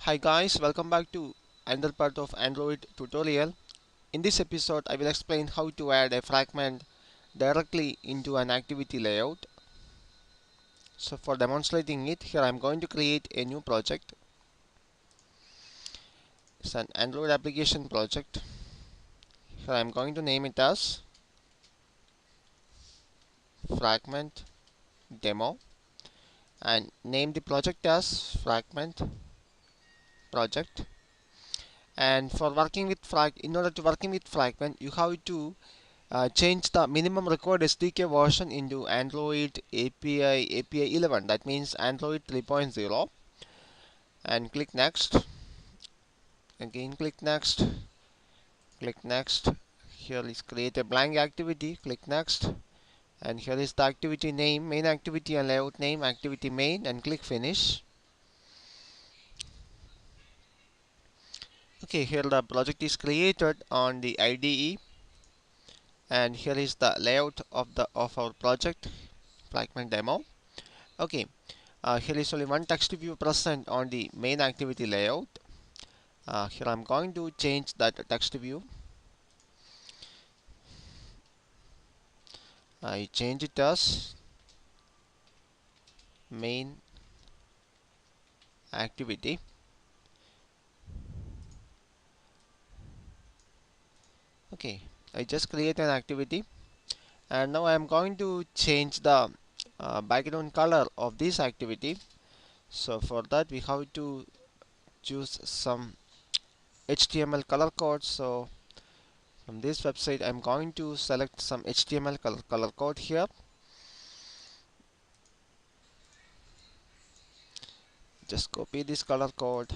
Hi guys, welcome back to another part of Android tutorial. In this episode, I will explain how to add a fragment directly into an activity layout. So for demonstrating it, here I am going to create a new project. It's an Android application project. Here I am going to name it as fragment demo and name the project as fragment project. And for working with in order to working with fragment, you have to change the minimum required SDK version into Android API 11. That means Android 3.0. And click next. Again, click next. Click next. Here is create a blank activity. Click next. And here is the activity name, main activity and layout name, activity main, and click finish. Okay, here the project is created on the IDE, and here is the layout of our project, fragment demo. Okay, here is only one text view present on the main activity layout. Here I'm going to change that text view. I change it as main activity. Okay, I just create an activity, and now I'm going to change the background color of this activity. So for that we have to choose some HTML color code. So from this website I'm going to select some HTML color code here. Just copy this color code.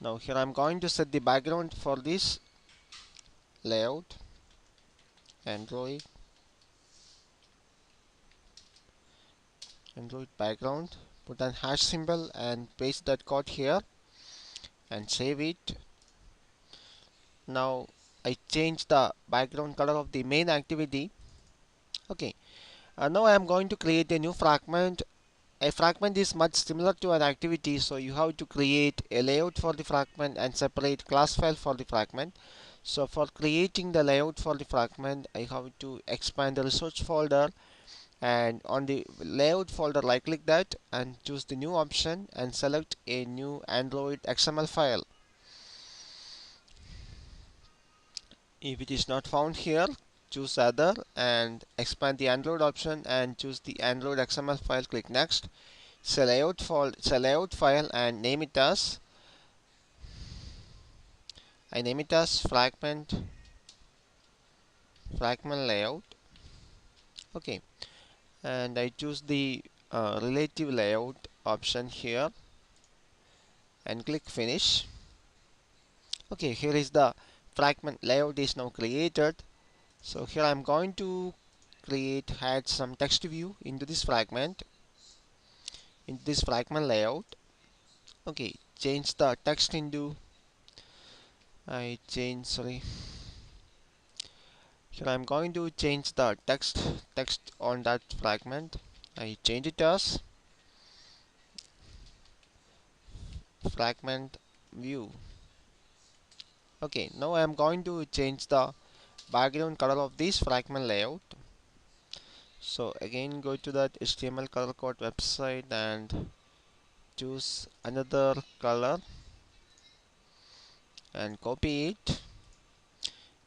Now here I'm going to set the background for this layout, Android background. Put an hash symbol and paste that code here and save it. Now I change the background color of the main activity. Okay, now I am going to create a new fragment. A fragment is much similar to an activity, so you have to create a layout for the fragment and separate class file for the fragment. So for creating the layout for the fragment, I have to expand the resource folder, and on the layout folder right click that and choose the new option and select a new Android XML file. If it is not found here, choose other and expand the Android option and choose the Android XML file. Click next. Layout file and name it as fragment layout. Okay, and I choose the relative layout option here and click finish. Okay, here is the fragment layout is now created. So here I'm going to add some text view into this fragment layout. Okay, change the text into I change sorry here I'm going to change the text on that fragment. I change it as fragment view. Okay, now I am going to change the background color of this fragment layout. So again go to that HTML color code website and choose another color and copy it.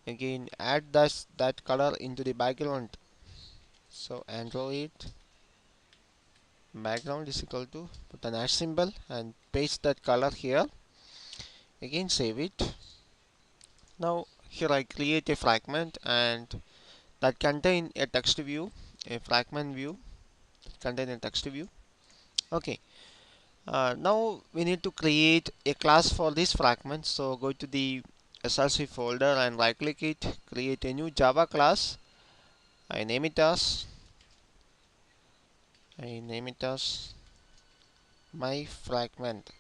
Again add that color into the background. So Android background is equal to, put an hash symbol and paste that color here. Again save it. Now here I create a fragment and that contain a text view, a fragment view contain a text view. Okay, now we need to create a class for this fragment. So go to the SRC folder and right click it, create a new Java class. I name it as my fragment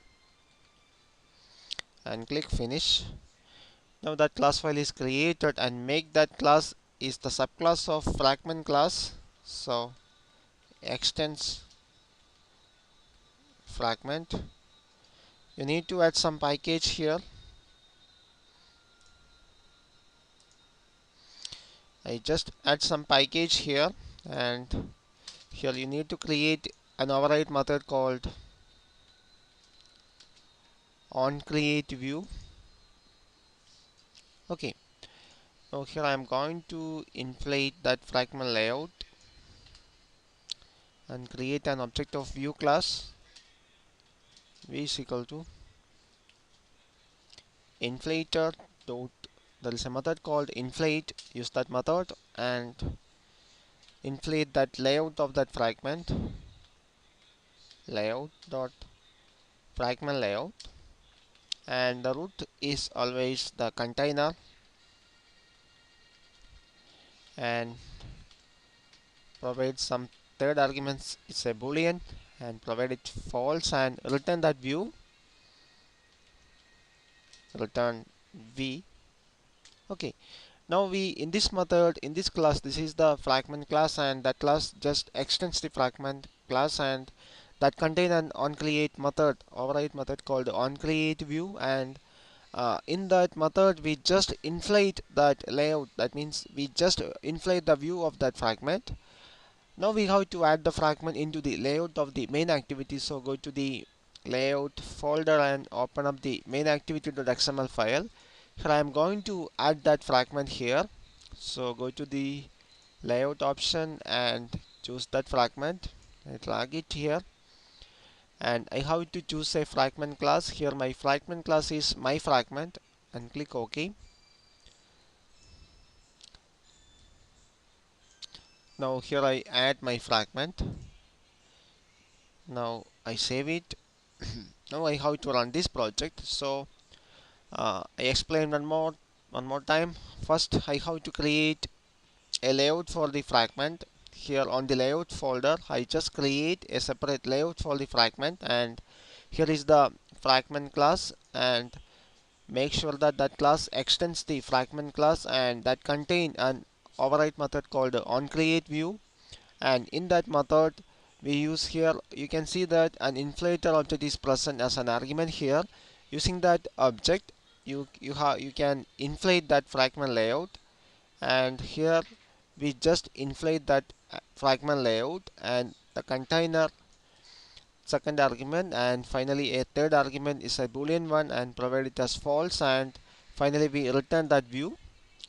and click finish. Now that class file is created and make that class is the subclass of fragment class. So extends fragment you need to add some package here. I just add some package here, and here you need to create an override method called onCreateView. Okay, now here I am going to inflate that fragment layout and create an object of view class. V is equal to inflator dot, there is a method called inflate. Use that method and inflate that layout of that fragment, layout dot fragment layout, and the root is always the container, and provide some third arguments. It's a boolean, and provide it false and return that view, return v. Okay, now we in this method, in this class, this is the fragment class, and that class just extends the fragment class, and that contain an onCreate method, override method called onCreateView, and in that method we just inflate that layout. That means we just inflate the view of that fragment. Now we have to add the fragment into the layout of the main activity. So go to the layout folder and open up the main activity.xml file. Here I am going to add that fragment here. So go to the layout option and choose that fragment. I drag it here, and I have to choose a fragment class. Here my fragment class is my fragment, and click OK. Now here I add my fragment. Now I save it. Now I have to run this project. So I explain one more time. First I have to create a layout for the fragment. Here on the layout folder I just create a separate layout for the fragment, and here is the fragment class, and make sure that that class extends the fragment class and that contain an override method called onCreateView. And in that method we use, here you can see that an inflator object is present as an argument. Here using that object you can inflate that fragment layout, and here we just inflate that fragment layout and the container second argument, and finally a third argument is a boolean one, and provide it as false, and finally we return that view.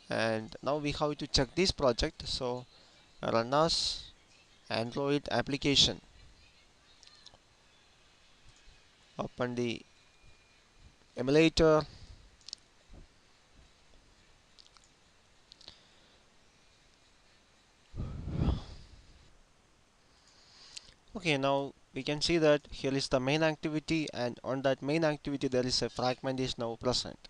And now we have to check this project. So run as Android application, open the emulator, okay. Now we can see that here is the main activity, and on that main activity there is a fragment is now present.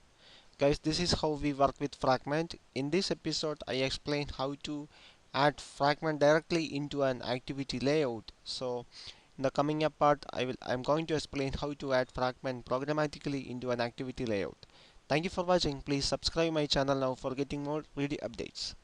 Guys, this is how we work with fragment. In this episode I explained how to add fragment directly into an activity layout. So in the coming up part I'm going to explain how to add fragment programmatically into an activity layout. Thank you for watching. Please subscribe my channel now for getting more video updates.